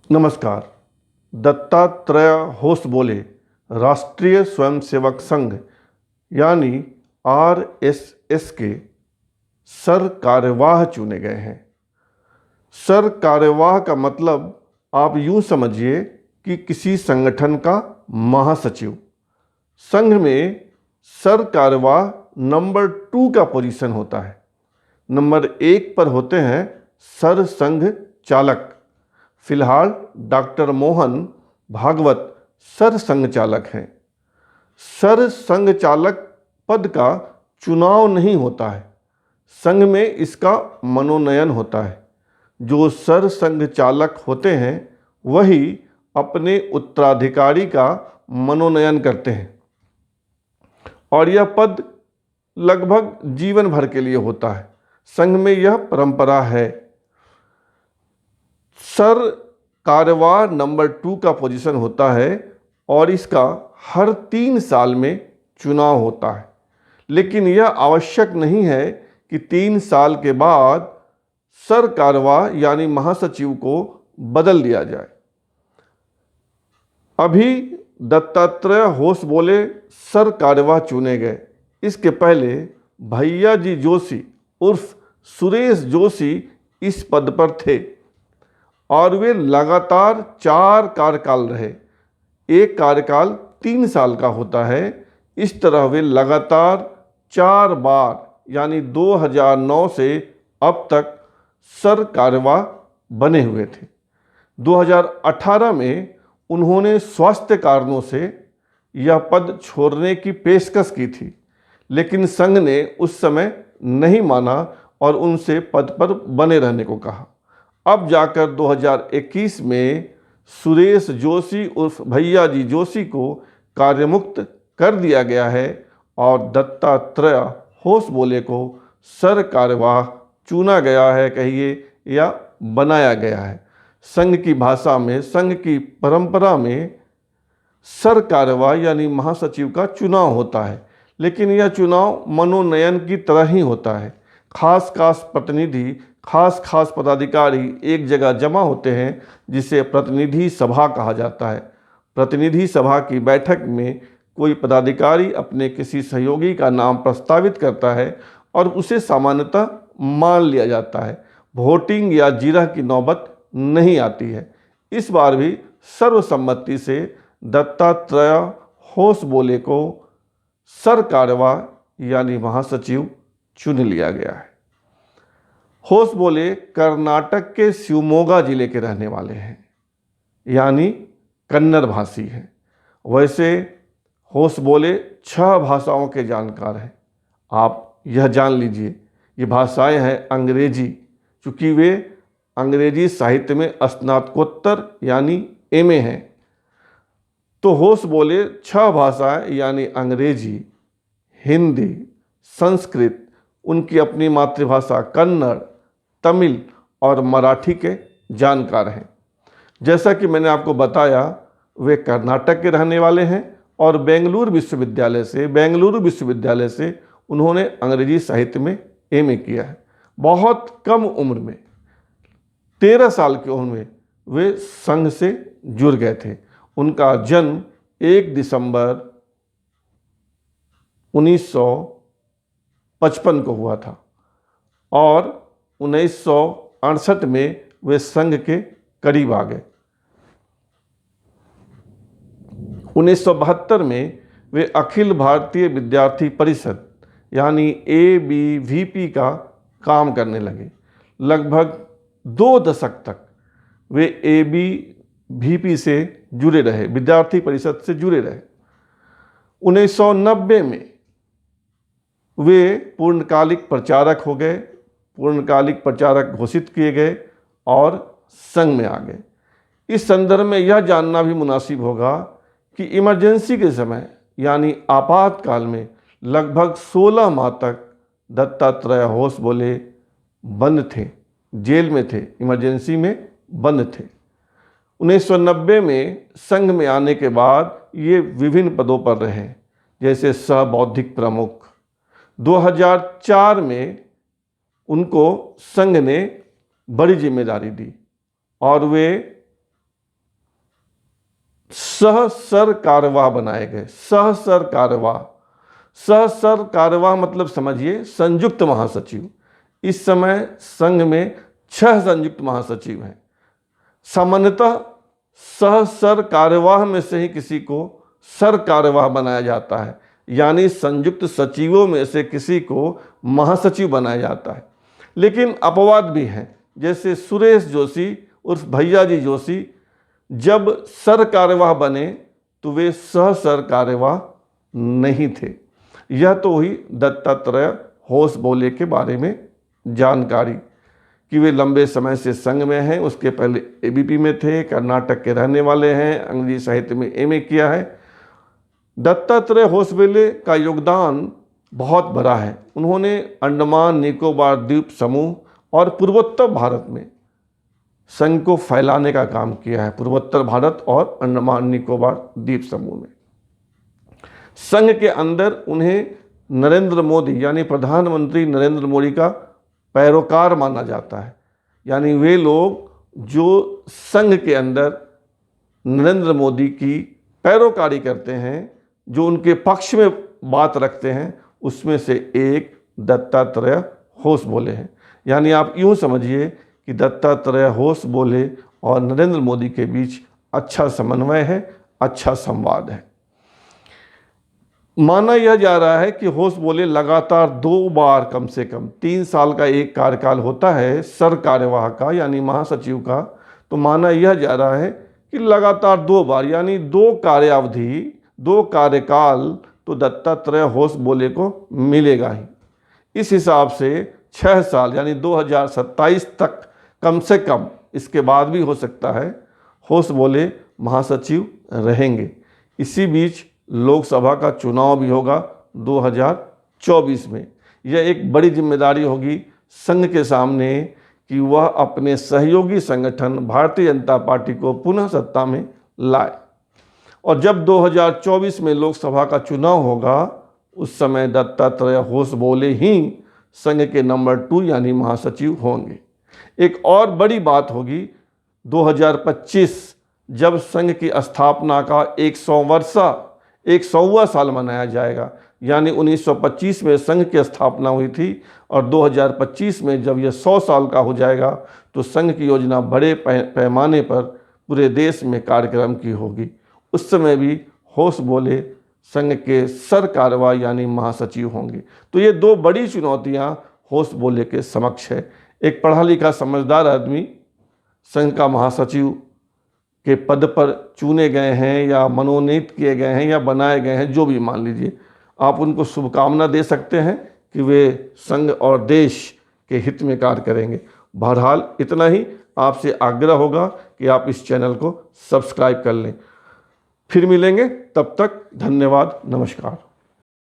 नमस्कार। दत्तात्रेय होस बोले राष्ट्रीय स्वयंसेवक संघ यानी आरएसएस के सर कार्यवाह चुने गए हैं। सर कार्यवाह का मतलब आप यूं समझिए कि किसी संगठन का महासचिव। संघ में सर कार्यवाह नंबर 2 का पोजीशन होता है। नंबर 1 पर होते हैं सर संघ चालक। फिलहाल डॉक्टर मोहन भागवत सर संघ चालक हैं। सर संघ चालक पद का चुनाव नहीं होता है, संघ में इसका मनोनयन होता है। जो सर संघ चालक होते हैं वही अपने उत्तराधिकारी का मनोनयन करते हैं और यह पद लगभग जीवन भर के लिए होता है। संघ में यह परंपरा है। सर कार्यवाह नंबर 2 का पोजीशन होता है और इसका हर 3 साल में चुनाव होता है, लेकिन यह आवश्यक नहीं है कि 3 साल के बाद सर कार्यवाह यानी महासचिव को बदल दिया जाए। अभी दत्तात्रेय होस बोले सर कार्यवाह चुने गए। इसके पहले भैया जी जोशी उर्फ सुरेश जोशी इस पद पर थे और वे लगातार 4 कार्यकाल रहे। एक कार्यकाल 3 साल का होता है। इस तरह वे लगातार 4 बार यानी 2009 से अब तक सर कार्यवाह बने हुए थे। 2018 में उन्होंने स्वास्थ्य कारणों से यह पद छोड़ने की पेशकश की थी, लेकिन संघ ने उस समय नहीं माना और उनसे पद पर बने रहने को कहा। अब जाकर 2021 में सुरेश जोशी उर्फ भैया जी जोशी को कार्यमुक्त कर दिया गया है और दत्तात्रेय होस बोले को सर कार्यवाह चुना गया है कहिए या बनाया गया है। संघ की भाषा में, संघ की परंपरा में सर कार्यवाह यानी महासचिव का चुनाव होता है, लेकिन यह चुनाव मनोनयन की तरह ही होता है। खास प्रतिनिधि, खास पदाधिकारी एक जगह जमा होते हैं जिसे प्रतिनिधि सभा कहा जाता है। प्रतिनिधि सभा की बैठक में कोई पदाधिकारी अपने किसी सहयोगी का नाम प्रस्तावित करता है और उसे सामान्यतः मान लिया जाता है। वोटिंग या जिरह की नौबत नहीं आती है। इस बार भी सर्वसम्मति से दत्तात्रेय होस बोले को सर कार्यवाह यानी महासचिव चुन लिया गया है। होस बोले कर्नाटक के शिवमोगा जिले के रहने वाले हैं, यानी कन्नड़ भाषी हैं। वैसे होस बोले 6 भाषाओं के जानकार हैं। आप यह जान लीजिए, ये भाषाएं हैं अंग्रेजी, चूँकि वे अंग्रेजी साहित्य में स्नातकोत्तर यानी एमए हैं। तो होस बोले 6 भाषाएं यानी अंग्रेजी, हिंदी, संस्कृत, उनकी अपनी मातृभाषा कन्नड़, तमिल और मराठी के जानकार हैं। जैसा कि मैंने आपको बताया, वे कर्नाटक के रहने वाले हैं और बेंगलुरु विश्वविद्यालय से उन्होंने अंग्रेजी साहित्य में एमए किया है। बहुत कम उम्र में 13 साल की उम्र में वे संघ से जुड़ गए थे। उनका जन्म 1 दिसंबर 1955 को हुआ था और 1968 में वे संघ के करीब आ गए। 1972 में वे अखिल भारतीय विद्यार्थी परिषद यानी ABVP का काम करने लगे। लगभग 2 दशक तक वे ABVP से जुड़े रहे, विद्यार्थी परिषद से जुड़े रहे। 1990 में वे पूर्णकालिक प्रचारक हो गए, पूर्णकालिक प्रचारक घोषित किए गए और संघ में आ गए। इस संदर्भ में यह जानना भी मुनासिब होगा कि इमरजेंसी के समय यानी आपातकाल में लगभग 16 माह तक दत्तात्रेय होस बोले बंद थे, जेल में थे, इमरजेंसी में बंद थे। 1990 में संघ में आने के बाद ये विभिन्न पदों पर रहे, जैसे सह बौद्धिक प्रमुख। 2004 में उनको संघ ने बड़ी जिम्मेदारी दी और वे सहसर कार्यवाह बनाए गए। सहसर कार्यवाह, सहसर कार्यवाह मतलब समझिए संयुक्त महासचिव। इस समय संघ में 6 संयुक्त महासचिव हैं। सामान्यतः सहसर कार्यवाह में से ही किसी को सर कार्यवाह बनाया जाता है, यानी संयुक्त सचिवों में से किसी को महासचिव बनाया जाता है। लेकिन अपवाद भी हैं, जैसे सुरेश जोशी उर्फ भैया जी जोशी जब सर कार्यवाह बने तो वे सहसर कार्यवाह नहीं थे। यह तो हुई दत्तात्रेय होसबोले के बारे में जानकारी कि वे लंबे समय से संघ में हैं। उसके पहले एबीपी में थे, कर्नाटक के रहने वाले हैं, अंग्रेजी साहित्य में एमए किया है। दत्तात्रेय होसबोले का योगदान बहुत बड़ा है। उन्होंने अंडमान निकोबार द्वीप समूह और पूर्वोत्तर भारत में संघ को फैलाने का काम किया है। पूर्वोत्तर भारत और अंडमान निकोबार द्वीप समूह में संघ के अंदर उन्हें नरेंद्र मोदी यानी प्रधानमंत्री नरेंद्र मोदी का पैरोकार माना जाता है। यानी वे लोग जो संघ के अंदर नरेंद्र मोदी की पैरोकारी करते हैं, जो उनके पक्ष में बात रखते हैं, उसमें से एक दत्तात्रेय होसबोले हैं। यानी आप यूँ समझिए कि दत्तात्रेय होसबोले और नरेंद्र मोदी के बीच अच्छा समन्वय है, अच्छा संवाद है। माना यह जा रहा है कि होसबोले लगातार 2 बार, कम से कम 3 साल का एक कार्यकाल होता है सर कार्यवाह का यानी महासचिव का, तो माना यह जा रहा है कि लगातार 2 बार यानी 2 कार्यावधि, 2 कार्यकाल तो दत्तात्रेय होसबोले को मिलेगा ही। इस हिसाब से 6 साल यानी 2027 तक कम से कम, इसके बाद भी हो सकता है, होसबोले महासचिव रहेंगे। इसी बीच लोकसभा का चुनाव भी होगा 2024 में। यह एक बड़ी जिम्मेदारी होगी संघ के सामने कि वह अपने सहयोगी संगठन भारतीय जनता पार्टी को पुनः सत्ता में लाए। और जब 2024 में लोकसभा का चुनाव होगा, उस समय दत्तात्रेय होसबोले ही संघ के नंबर 2 यानी महासचिव होंगे। एक और बड़ी बात होगी, 2025 जब संघ की स्थापना का 100वां साल मनाया जाएगा। यानी 1925 में संघ की स्थापना हुई थी और 2025 में जब यह 100 साल का हो जाएगा तो संघ की योजना बड़े पैमाने पर पूरे देश में कार्यक्रम की होगी। उस समय भी होसबोले संघ के सर कार्यवाह यानी महासचिव होंगे। तो ये 2 बड़ी चुनौतियां होसबोले के समक्ष है। एक पढ़ा लिखा समझदार आदमी संघ का महासचिव के पद पर चुने गए हैं या मनोनीत किए गए हैं या बनाए गए हैं, जो भी मान लीजिए, आप उनको शुभकामना दे सकते हैं कि वे संघ और देश के हित में कार्य करेंगे। बहरहाल इतना ही आपसे आग्रह होगा कि आप इस चैनल को सब्सक्राइब कर लें। फिर मिलेंगे, तब तक धन्यवाद, नमस्कार।